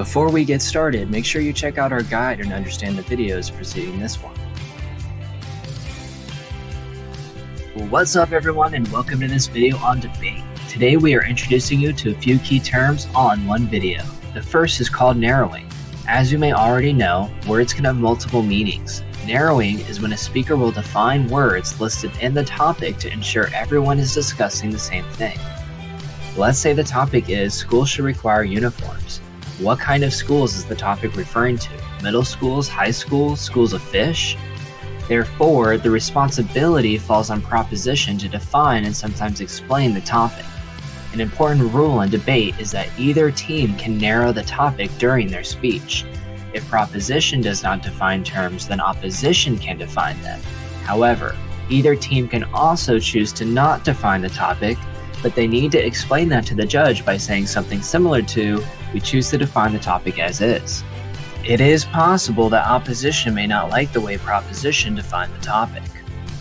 Before we get started, make sure you check out our guide and understand the videos preceding this one. Well, what's up everyone, and welcome to this video on debate. Today we are introducing you to a few key terms all in one video. The first is called narrowing. As you may already know, words can have multiple meanings. Narrowing is when a speaker will define words listed in the topic to ensure everyone is discussing the same thing. Let's say the topic is schools should require uniforms. What kind of schools is the topic referring to? Middle schools, high schools, schools of fish? Therefore, the responsibility falls on proposition to define and sometimes explain the topic. An important rule in debate is that either team can narrow the topic during their speech. If proposition does not define terms, then opposition can define them. However, either team can also choose to not define the topic, but they need to explain that to the judge by saying something similar to, "We choose to define the topic as is." It is possible that opposition may not like the way proposition defined the topic.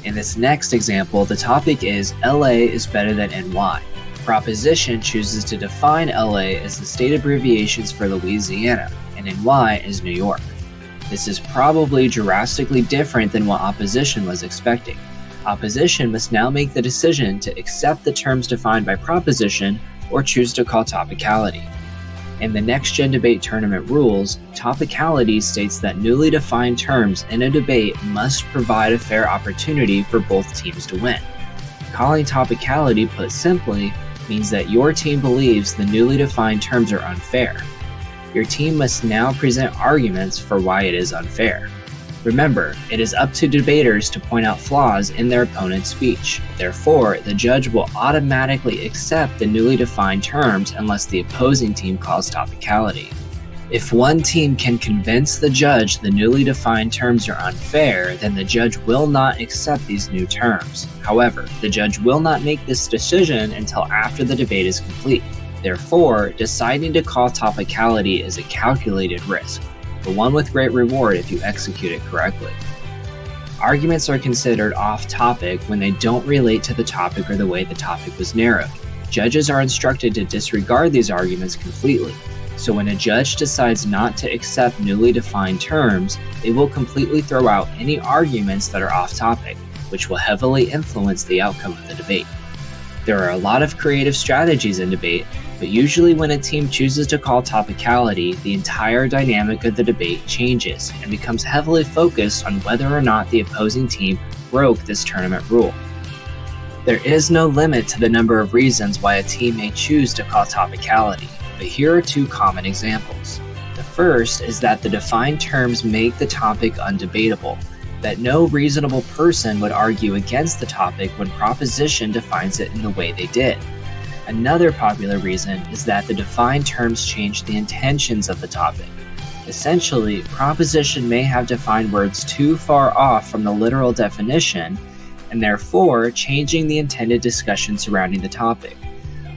In this next example, the topic is LA is better than NY. Proposition chooses to define LA as the state abbreviations for Louisiana, and NY is New York. This is probably drastically different than what opposition was expecting. Opposition must now make the decision to accept the terms defined by proposition or choose to call topicality. In the NextGen debate tournament rules, topicality states that newly defined terms in a debate must provide a fair opportunity for both teams to win. Calling topicality, put simply, means that your team believes the newly defined terms are unfair. Your team must now present arguments for why it is unfair. Remember, it is up to debaters to point out flaws in their opponent's speech. Therefore, the judge will automatically accept the newly defined terms unless the opposing team calls topicality. If one team can convince the judge the newly defined terms are unfair, then the judge will not accept these new terms. However, the judge will not make this decision until after the debate is complete. Therefore, deciding to call topicality is a calculated risk, but one with great reward if you execute it correctly. Arguments are considered off-topic when they don't relate to the topic or the way the topic was narrowed. Judges are instructed to disregard these arguments completely. So when a judge decides not to accept newly defined terms, they will completely throw out any arguments that are off-topic, which will heavily influence the outcome of the debate. There are a lot of creative strategies in debate, but usually when a team chooses to call topicality, the entire dynamic of the debate changes and becomes heavily focused on whether or not the opposing team broke this tournament rule. There is no limit to the number of reasons why a team may choose to call topicality, but here are two common examples. The first is that the defined terms make the topic undebatable, that no reasonable person would argue against the topic when proposition defines it in the way they did. Another popular reason is that the defined terms change the intentions of the topic. Essentially, proposition may have defined words too far off from the literal definition, and therefore changing the intended discussion surrounding the topic.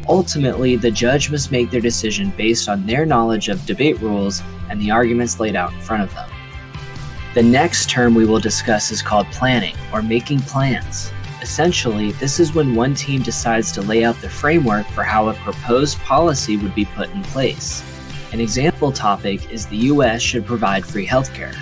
Ultimately, the judge must make their decision based on their knowledge of debate rules and the arguments laid out in front of them. The next term we will discuss is called planning, or making plans. Essentially, this is when one team decides to lay out the framework for how a proposed policy would be put in place. An example topic is the US should provide free healthcare.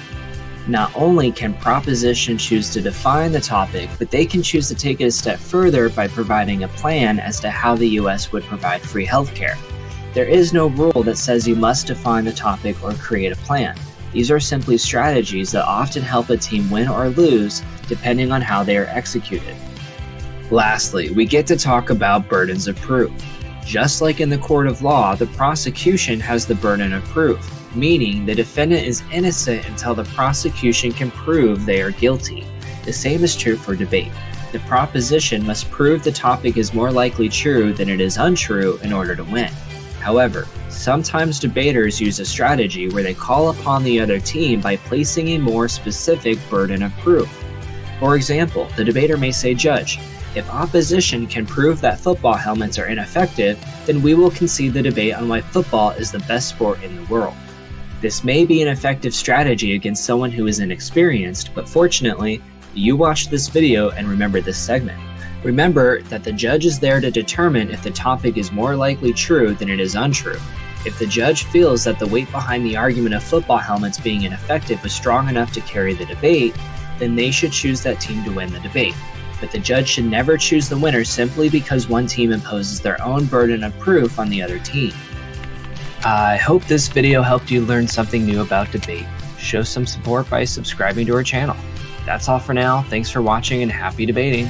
Not only can proposition choose to define the topic, but they can choose to take it a step further by providing a plan as to how the US would provide free healthcare. There is no rule that says you must define the topic or create a plan. These are simply strategies that often help a team win or lose depending on how they are executed. Lastly, we get to talk about burdens of proof. Just like in the court of law, the prosecution has the burden of proof, meaning the defendant is innocent until the prosecution can prove they are guilty. The same is true for debate. The proposition must prove the topic is more likely true than it is untrue in order to win. However, sometimes debaters use a strategy where they call upon the other team by placing a more specific burden of proof. For example, the debater may say, "Judge, if opposition can prove that football helmets are ineffective, then we will concede the debate on why football is the best sport in the world." This may be an effective strategy against someone who is inexperienced, but fortunately, you watched this video and remember this segment. Remember that the judge is there to determine if the topic is more likely true than it is untrue. If the judge feels that the weight behind the argument of football helmets being ineffective was strong enough to carry the debate, then they should choose that team to win the debate. But the judge should never choose the winner simply because one team imposes their own burden of proof on the other team. I hope this video helped you learn something new about debate. Show some support by subscribing to our channel. That's all for now. Thanks for watching and happy debating.